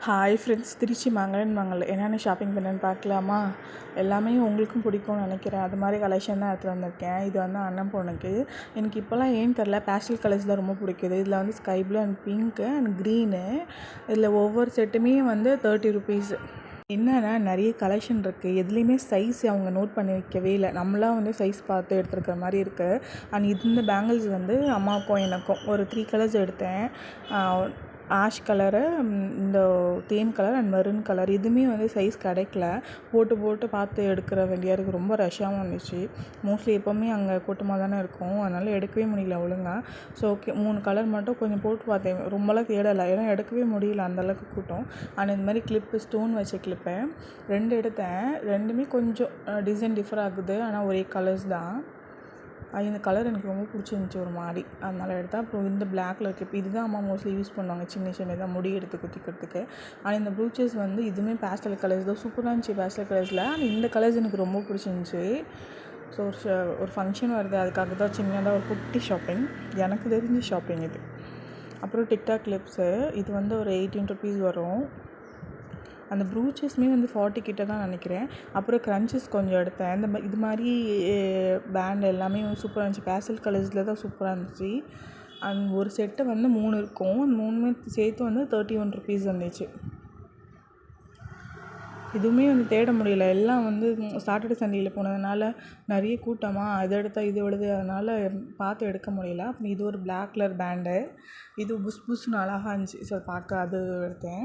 Hi friends, Trichy மங்களன் என்னென்ன shopping பண்ணேன்னு பார்க்கலாமா? எல்லாமே உங்களுக்கும் பிடிக்கும்னு நினைக்கிறேன். அது மாதிரி கலெக்ஷன் தான் எடுத்துகிட்டு வந்திருக்கேன். இது வந்து அண்ணன் பொண்ணுக்கு. எனக்கு இப்போல்லாம் ஏன்னு தெரில, பேஸ்டல் கலர்ஸ் தான் ரொம்ப பிடிக்குது. இதில் வந்து sky blue and pink and green. இதில் ஒவ்வொரு செட்டுமே வந்து 30 ருபீஸ். என்னென்னா நிறைய கலெக்ஷன் இருக்குது. எதுலேயுமே சைஸ் அவங்க நோட் பண்ணி வைக்கவே இல்லை. நம்மளாம் வந்து சைஸ் பார்த்து எடுத்துருக்கிற மாதிரி இருக்குது. அண்ட் இந்த பேங்கிள்ஸ் வந்து அம்மாவுக்கும் எனக்கும் ஒரு 3 கலர்ஸ் எடுத்தேன். ஆஷ் கலரு, இந்த தேன் கலர் அண்ட் மெரூன் கலர். இதுவுமே வந்து சைஸ் கிடைக்கல. போட்டு பார்த்து எடுக்கிற வேண்டியாக இருக்குது. ரொம்ப ரஷ்ஷாகவும் இருந்துச்சு. மோஸ்ட்லி எப்போவுமே அங்கே கூட்டமாக தானே இருக்கும். அதனால் எடுக்கவே முடியல ஒழுங்காக. ஸோ ஓகே, 3 கலர் மட்டும் கொஞ்சம் போட்டு பார்த்தேன். ரொம்பலாம் தேடலை, ஏன்னா எடுக்கவே முடியல, அந்தளவுக்கு கூட்டம். ஆனால் இந்த மாதிரி கிளிப்பு, ஸ்டோன் வச்ச கிளிப்பை 2 எடுத்தேன். ரெண்டுமே கொஞ்சம் டிசைன் டிஃபர் ஆகுது, ஆனால் ஒரே கலர்ஸ் தான். இந்த கலர் எனக்கு ரொம்ப பிடிச்சிருந்துச்சி ஒரு மாதிரி, அதனால் எடுத்தேன். அப்புறம் இந்த பிளாக்ல இருக்குது. இதுதான் அம்மா மோஸ்ட்லி யூஸ் பண்ணுவாங்க, சின்னதாக முடி எடுத்து குத்திக்கிறதுக்கு. ஆனால் இந்த ப்ளூச்சஸ் வந்து இதுவுமே பேஸ்டல் கலர்ஸ் தான். சூப்பராக இருந்துச்சு பேஸ்டல் கலர்ஸில். ஆனால் இந்த கலர்ஸ் எனக்கு ரொம்ப பிடிச்சிருந்துச்சி. ஸோ ஒரு ஃபங்க்ஷன் வருது, அதுக்காக தான் சின்னதாக ஒரு குட்டி ஷாப்பிங், எனக்கு தெரிஞ்ச ஷாப்பிங் இது. அப்புறம் டிக்டாக் கிளிப்ஸு, இது வந்து ஒரு 18 ருபீஸ் வரும். அந்த ப்ரூச்சஸ்மே வந்து 40 கிட்ட தான் நினைக்கிறேன். அப்புறம் க்ரன்ச்சஸ் கொஞ்சம் எடுத்தேன். இது மாதிரி பேண்ட் எல்லாமே சூப்பராக இருந்துச்சு. பேஸ்டல் கலர்ஸில் தான் சூப்பராக இருந்துச்சு. அண்ட் ஒரு செட்டு வந்து 3 இருக்கும். 3மே சேர்த்து வந்து 31 ருபீஸ் வந்துச்சு. எதுவுமே வந்து தேட முடியல. எல்லாம் வந்து சாட்டர்டே சண்டேயில் போனதுனால நிறைய கூட்டமாக, அது எடுத்தால் இது விடுது, அதனால் பார்த்து எடுக்க முடியல. அப்புறம் இது ஒரு பிளாக் கலர் பேண்டு. இது புஸ்னு அழகாக இருந்துச்சு. ஸோ பார்க்க அது எடுத்தேன்.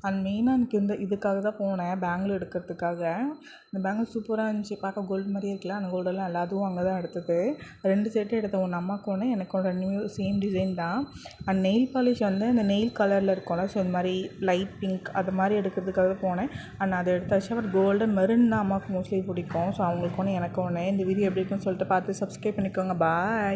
அண்ட் மெயினாக எனக்கு இதுக்காக தான் போனேன், பேங்கிள் எடுக்கிறதுக்காக. இந்த பேங்கிள் சூப்பராக இருந்துச்சு, பார்க்க கோல்டு மாதிரியே இருக்கலாம். அந்த கோல்டெல்லாம் இல்லை, அதுவும் அங்கே தான் எடுத்தது. 2 செட்டு எடுத்தேன். ஒன்று அம்மாவுக்கு ஒன்று, எனக்கு ஒன்று. 2மே சேம் டிசைன் தான். அண்ட் நெயில் பாலிஷ் வந்து இந்த நெயில் கலரில் இருக்கும்ல, ஸோ இந்த மாதிரி லைட் பிங்க் அது மாதிரி எடுக்கிறதுக்காக போனேன். அண்ட் அதை எடுத்தாச்சு. அப்புறம் கோல்டன் மெரூன் தான் அம்மாவுக்கு மோஸ்ட்லி பிடிக்கும். ஸோ அவங்களுக்கு ஒன்று, எனக்கு ஒன்று. இந்த வீடியோ எப்படி இருக்குன்னு சொல்லிட்டு பார்த்து சப்ஸ்கிரைப் பண்ணிக்கோங்க. பாய்.